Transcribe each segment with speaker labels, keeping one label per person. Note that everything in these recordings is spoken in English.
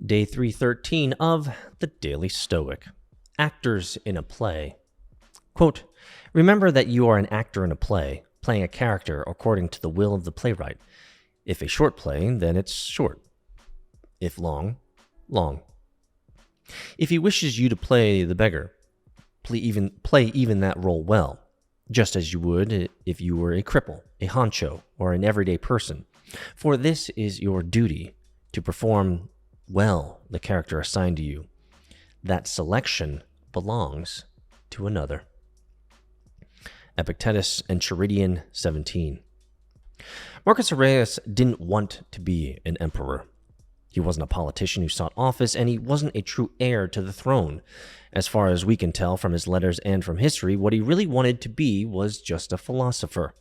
Speaker 1: Day 313 of the Daily Stoic. Actors in a play. Quote, remember that you are an actor in a play, playing a character according to the will of the playwright. If a short play, then it's short. If long, long. If he wishes you to play the beggar, play even that role well, just as you would if you were a cripple, a honcho, or an everyday person. For this is your duty, to perform well the character assigned to you. That selection belongs to another. Epictetus Enchiridion 17. Marcus Aurelius didn't want to be an emperor. He wasn't a politician who sought office, and he wasn't a true heir to the throne. As far as we can tell from his letters and from history, what he really wanted to be was just a philosopher.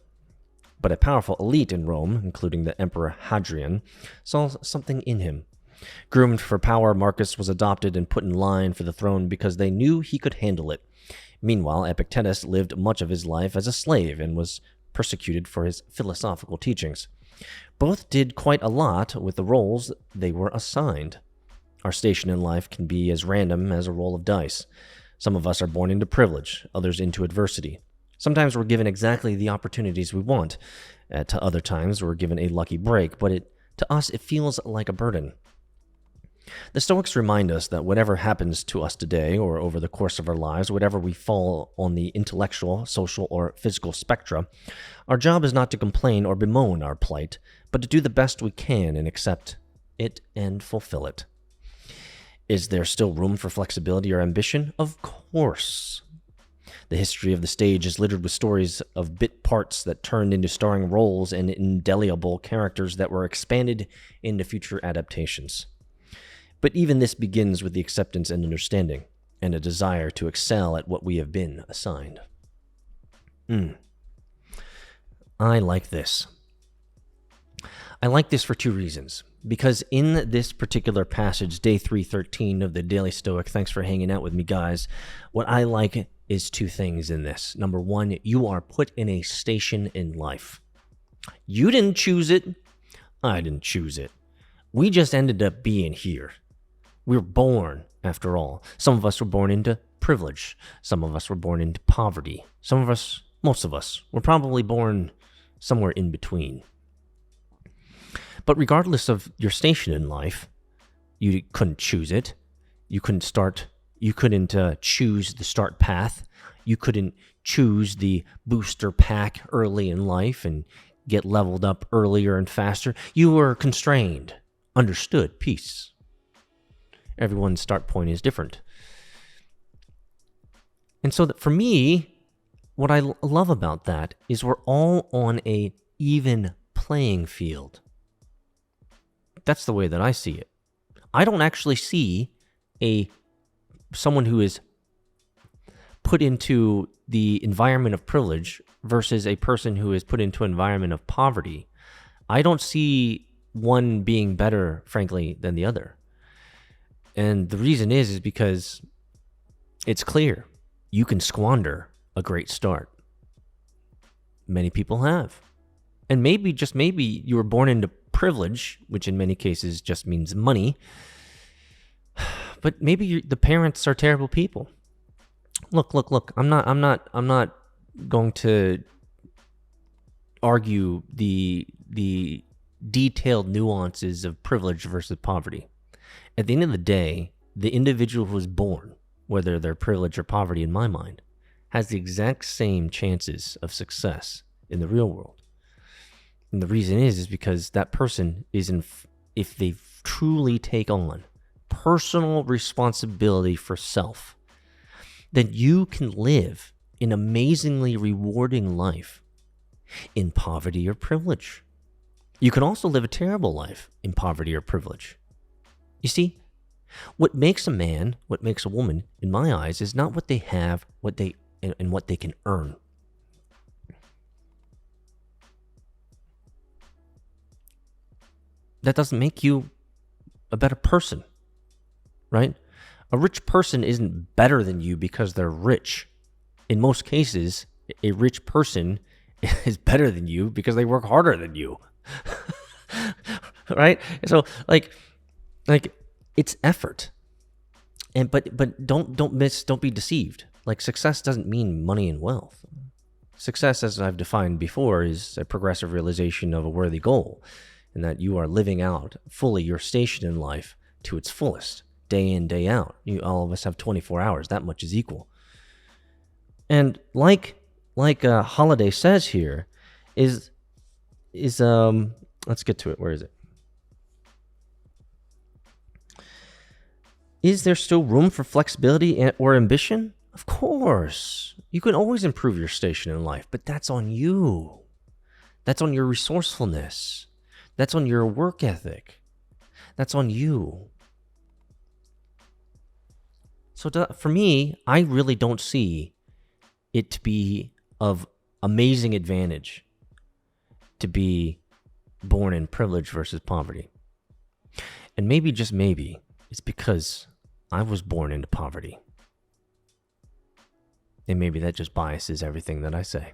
Speaker 1: But a powerful elite in Rome, including the Emperor Hadrian, saw something in him. Groomed for power, Marcus was adopted and put in line for the throne because they knew he could handle it. Meanwhile, Epictetus lived much of his life as a slave and was persecuted for his philosophical teachings. Both did quite a lot with the roles they were assigned. Our station in life can be as random as a roll of dice. Some of us are born into privilege, others into adversity. Sometimes we're given exactly the opportunities we want. To other times, we're given a lucky break, but to us, it feels like a burden. The Stoics remind us that whatever happens to us today or over the course of our lives, whatever we fall on the intellectual, social, or physical spectra, our job is not to complain or bemoan our plight, but to do the best we can and accept it and fulfill it. Is there still room for flexibility or ambition? Of course. The history of the stage is littered with stories of bit parts that turned into starring roles and indelible characters that were expanded into future adaptations. But even this begins with the acceptance and understanding, and a desire to excel at what we have been assigned. I like this. I like this for two reasons. Because in this particular passage, day 313 of the Daily Stoic, thanks for hanging out with me, guys, what I like is two things in this. Number one, you are put in a station in life. You didn't choose it. I didn't choose it. We just ended up being here. We were born, after all. Some of us were born into privilege. Some of us were born into poverty. Some of us, most of us, were probably born somewhere in between. But regardless of your station in life, you couldn't choose it. You couldn't choose the start path. You couldn't choose the booster pack early in life and get leveled up earlier and faster. You were constrained. Understood. Peace. Everyone's start point is different. And so for me, what I love about that is we're all on a even playing field. That's the way that I see it. I don't actually see someone who is put into the environment of privilege versus a person who is put into an environment of poverty. I don't see one being better, frankly, than the other. And the reason is because it's clear. You can squander a great start. Many people have. And maybe, just maybe, you were born into privilege, which in many cases just means money. But maybe the parents are terrible people. Look. I'm not going to argue the detailed nuances of privilege versus poverty. At the end of the day, the individual who was born, whether they're privilege or poverty in my mind, has the exact same chances of success in the real world. And the reason is because that person if they truly take on personal responsibility for self, then you can live an amazingly rewarding life in poverty or privilege. You can also live a terrible life in poverty or privilege. You see, what makes a man, what makes a woman, in my eyes, is not what they have, what they can earn. That doesn't make you a better person, right? A rich person isn't better than you because they're rich. In most cases, a rich person is better than you because they work harder than you. Right? So, like It's effort. And but don't be deceived. Like, success doesn't mean money and wealth. Success, as I've defined before, is a progressive realization of a worthy goal, and that you are living out fully your station in life to its fullest, day in, day out. All of us have 24 hours. That much is equal. And like Holiday says here, is let's get to it. Where is it? Is there still room for flexibility or ambition? Of course. You can always improve your station in life, but that's on you. That's on your resourcefulness. That's on your work ethic. That's on you. So for me, I really don't see it to be of amazing advantage to be born in privilege versus poverty. And maybe, just maybe, it's because I was born into poverty. And maybe that just biases everything that I say.